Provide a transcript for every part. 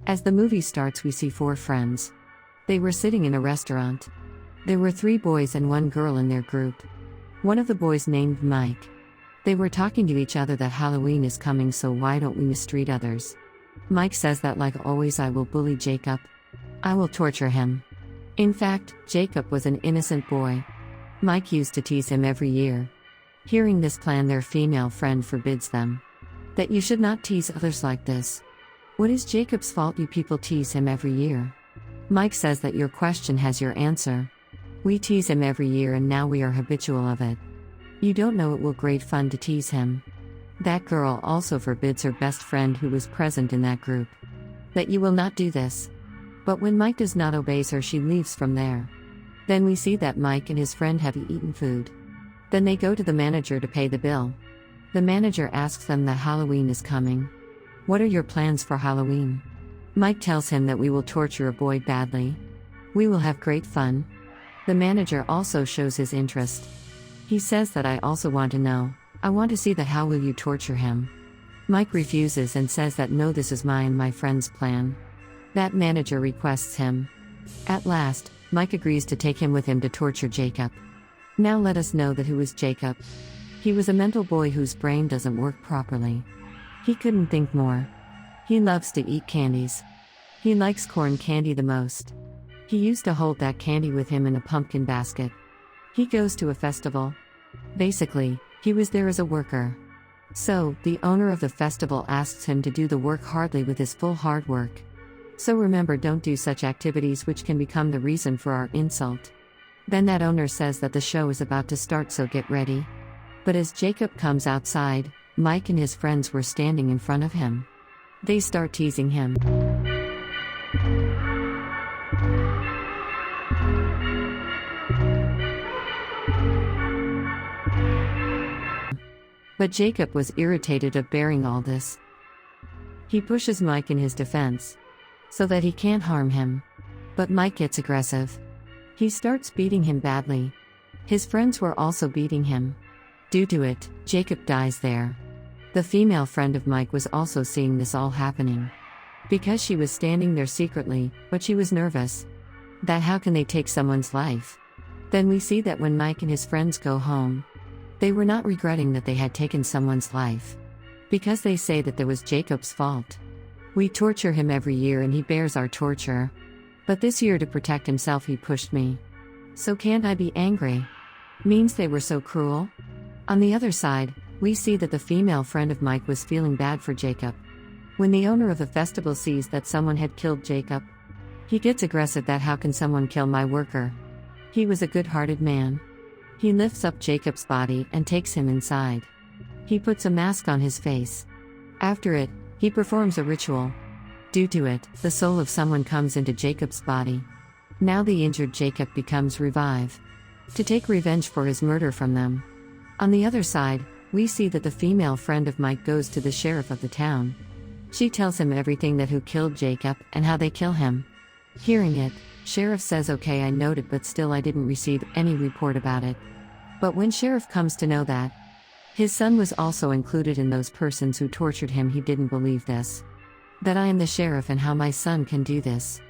As the movie starts, we see four friends. They were sitting in a restaurant. There were 3 boys and 1 girl in their group. One of the boys named Mike. They were talking to each other that Halloween is coming, so why don't we mistreat others? Mike says that like always I will bully Jacob. I will torture him. In fact, Jacob was an innocent boy. Mike used to tease him every year. Hearing this plan, their female friend forbids them. That you should not tease others like this. What is Jacob's fault you people tease him every year? Mike says that your question has your answer. We tease him every year and now we are habitual of it. You don't know it will great fun to tease him. That girl also forbids her best friend who was present in that group. That you will not do this. But when Mike does not obey her, she leaves from there. Then we see that Mike and his friend have eaten food. Then they go to the manager to pay the bill. The manager asks them that Halloween is coming. What are your plans for Halloween? Mike tells him that we will torture a boy badly. We will have great fun. The manager also shows his interest. He says that I also want to know. I want to see the how will you torture him. Mike refuses and says that no, this is my and my friend's plan. That manager requests him. At last, Mike agrees to take him with him to torture Jacob. Now let us know that who is Jacob. He was a mental boy whose brain doesn't work properly. He couldn't think more. He loves to eat candies. He likes corn candy the most. He used to hold that candy with him in a pumpkin basket. He goes to a festival. Basically, he was there as a worker. So, the owner of the festival asks him to do the work hardly with his full hard work. So remember, don't do such activities which can become the reason for our insult. Then that owner says that the show is about to start, so get ready. But as Jacob comes outside, Mike and his friends were standing in front of him. They start teasing him. But Jacob was irritated of bearing all this. He pushes Mike in his defense, so that he can't harm him. But Mike gets aggressive. He starts beating him badly. His friends were also beating him. Due to it, Jacob dies there. The female friend of Mike was also seeing this all happening. Because she was standing there secretly, but she was nervous. That how can they take someone's life? Then we see that when Mike and his friends go home, they were not regretting that they had taken someone's life. Because they say that there was Jacob's fault. We torture him every year and he bears our torture. But this year to protect himself he pushed me. So can't I be angry? Means they were so cruel? On the other side, we see that the female friend of Mike was feeling bad for Jacob. When the owner of the festival sees that someone had killed Jacob, he gets aggressive that how can someone kill my worker? He was a good-hearted man. He lifts up Jacob's body and takes him inside. He puts a mask on his face. After it, he performs a ritual. Due to it, the soul of someone comes into Jacob's body. Now the injured Jacob becomes revived to take revenge for his murder from them. On the other side, we see that the female friend of Mike goes to the sheriff of the town. She tells him everything that who killed Jacob and how they kill him. Hearing it, sheriff says okay, I noted, but still I didn't receive any report about it. But when sheriff comes to know that his son was also included in those persons who tortured him, he didn't believe this. That I am the sheriff and how my son can do this.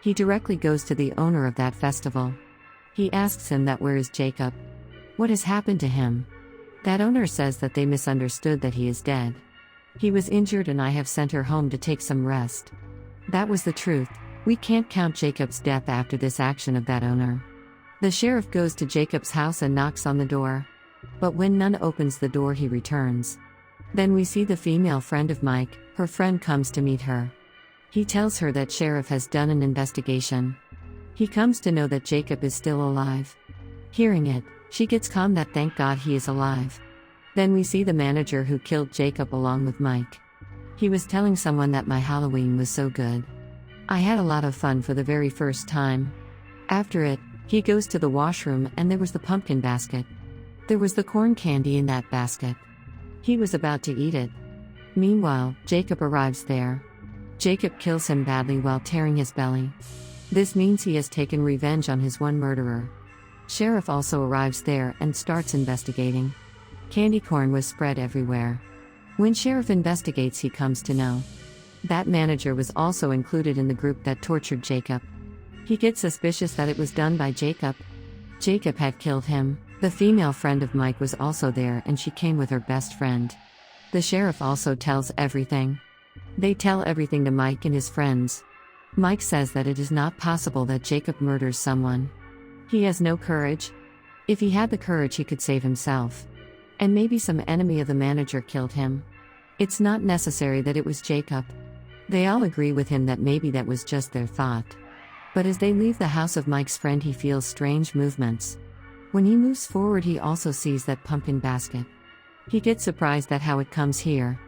He directly goes to the owner of that festival. He asks him that where is Jacob? What has happened to him? That owner says that they misunderstood that he is dead. He was injured and I have sent her home to take some rest. That was the truth. We can't count Jacob's death after this action of that owner. The sheriff goes to Jacob's house and knocks on the door. But when none opens the door, he returns. Then we see the female friend of Mike, her friend comes to meet her. He tells her that sheriff has done an investigation. He comes to know that Jacob is still alive. Hearing it, she gets calm that thank God he is alive. Then we see the manager who killed Jacob along with Mike. He was telling someone that my Halloween was so good. I had a lot of fun for the very first time. After it, he goes to the washroom and there was the pumpkin basket. There was the corn candy in that basket. He was about to eat it. Meanwhile, Jacob arrives there. Jacob kills him badly while tearing his belly. This means he has taken revenge on his one murderer. Sheriff also arrives there and starts investigating. Candy corn was spread everywhere. When sheriff investigates, he comes to know That manager was also included in the group that tortured Jacob. He gets suspicious that it was done by Jacob. Jacob had killed him. The female friend of Mike was also there and she came with her best friend. The sheriff also tells everything. They tell everything to Mike and his friends. Mike says that it is not possible that Jacob murders someone. He has no courage. If he had the courage, he could save himself. And maybe some enemy of the manager killed him. It's not necessary that it was Jacob. They all agree with him that maybe that was just their thought. But as they leave the house of Mike's friend, he feels strange movements. When he moves forward, he also sees that pumpkin basket. He gets surprised at how it comes here.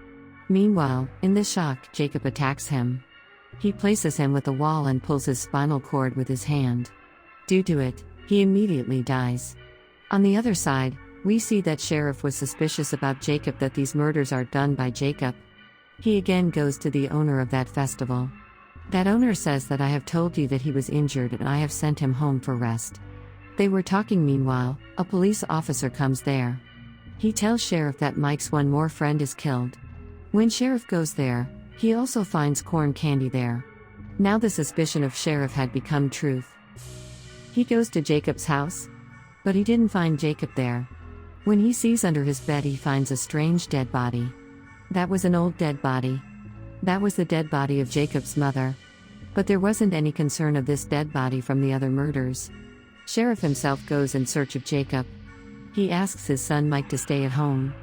Meanwhile, in the shock, Jacob attacks him. He places him with the wall and pulls his spinal cord with his hand. Due to it, he immediately dies. On the other side, we see that sheriff was suspicious about Jacob, that these murders are done by Jacob. He again goes to the owner of that festival. That owner says that I have told you that he was injured and I have sent him home for rest. They were talking. Meanwhile, a police officer comes there. He tells sheriff that Mike's one more friend is killed. When sheriff goes there, he also finds corn candy there. Now the suspicion of sheriff had become truth. He goes to Jacob's house, but he didn't find Jacob there. When he sees under his bed, he finds a strange dead body. That was an old dead body. That was the dead body of Jacob's mother. But there wasn't any concern of this dead body from the other murders. Sheriff himself goes in search of Jacob. He asks his son Mike to stay at home.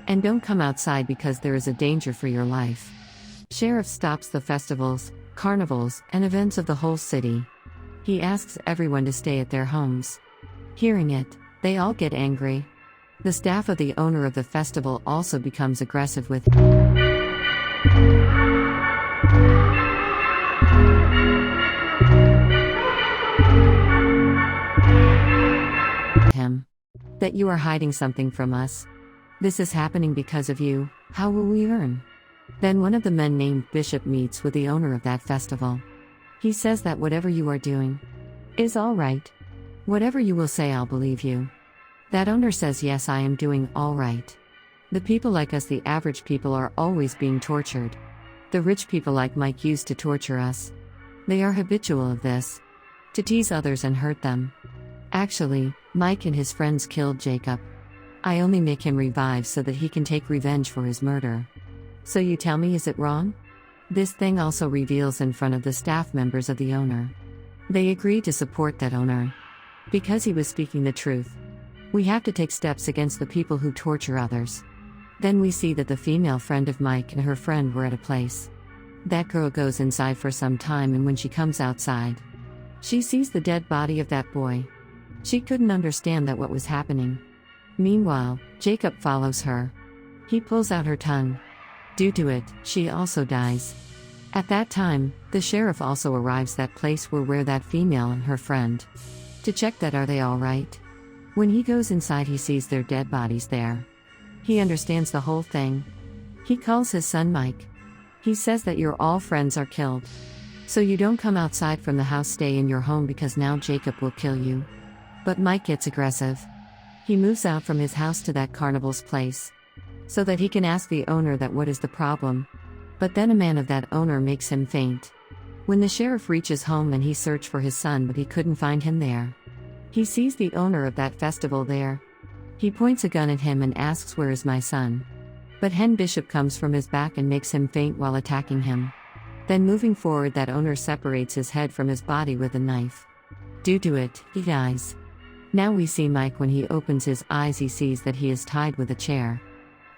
And don't come outside because there is a danger for your life. Sheriff stops the festivals, carnivals, and events of the whole city. He asks everyone to stay at their homes. Hearing it, they all get angry. The staff of the owner of the festival also becomes aggressive with him. That you are hiding something from us. This is happening because of you. How will we earn? Then one of the men named Bishop meets with the owner of that festival. He says that whatever you are doing is all right. Whatever you will say, I'll believe you. That owner says, yes, I am doing all right. The people like us, the average people, are always being tortured. The rich people like Mike used to torture us. They are habitual of this. To tease others and hurt them. Actually, Mike and his friends killed Jacob. I only make him revive so that he can take revenge for his murder. So you tell me, is it wrong? This thing also reveals in front of the staff members of the owner. They agree to support that owner. Because he was speaking the truth. We have to take steps against the people who torture others. Then we see that the female friend of Mike and her friend were at a place. That girl goes inside for some time, and when she comes outside, she sees the dead body of that boy. She couldn't understand that what was happening. Meanwhile, Jacob follows her. He pulls out her tongue. Due to it, she also dies. At that time, the sheriff also arrives that place where that female and her friend. To check that are they all right. When he goes inside, he sees their dead bodies there. He understands the whole thing. He calls his son Mike. He says that your all friends are killed. So you don't come outside from the house, stay in your home because now Jacob will kill you. But Mike gets aggressive. He moves out from his house to that carnival's place. So that he can ask the owner that what is the problem. But then a man of that owner makes him faint. When the sheriff reaches home and he searched for his son but he couldn't find him there. He sees the owner of that festival there. He points a gun at him and asks, where is my son? But Hen Bishop comes from his back and makes him faint while attacking him. Then moving forward, that owner separates his head from his body with a knife. Due to it, he dies. Now we see Mike. When he opens his eyes, he sees that he is tied with a chair.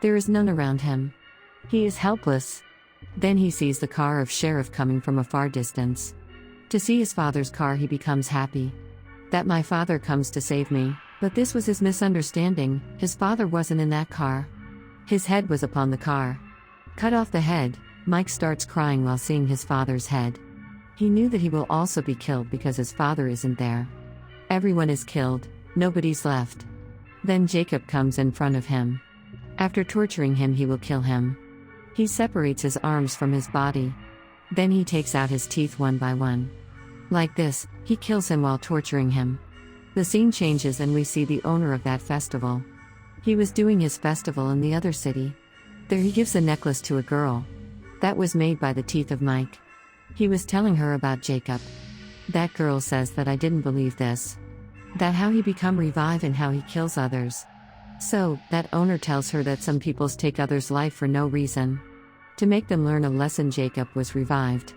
There is none around him. He is helpless. Then he sees the car of sheriff coming from a far distance. To see his father's car, he becomes happy. That my father comes to save me, but this was his misunderstanding. His father wasn't in that car. His head was upon the car. Cut off the head, Mike starts crying while seeing his father's head. He knew that he will also be killed because his father isn't there. Everyone is killed, nobody's left. Then Jacob comes in front of him. After torturing him, he will kill him. He separates his arms from his body. Then he takes out his teeth one by one. Like this, he kills him while torturing him. The scene changes and we see the owner of that festival. He was doing his festival in the other city. There he gives a necklace to a girl. That was made by the teeth of Mike. He was telling her about Jacob. That girl says that I didn't believe this. That how he become revive and how he kills others. So, that owner tells her that some peoples take others' life for no reason. To make them learn a lesson, Jacob was revived.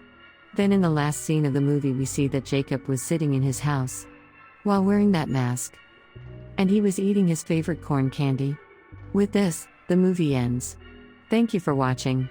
Then in the last scene of the movie we see that Jacob was sitting in his house while wearing that mask. And he was eating his favorite corn candy. With this, the movie ends. Thank you for watching.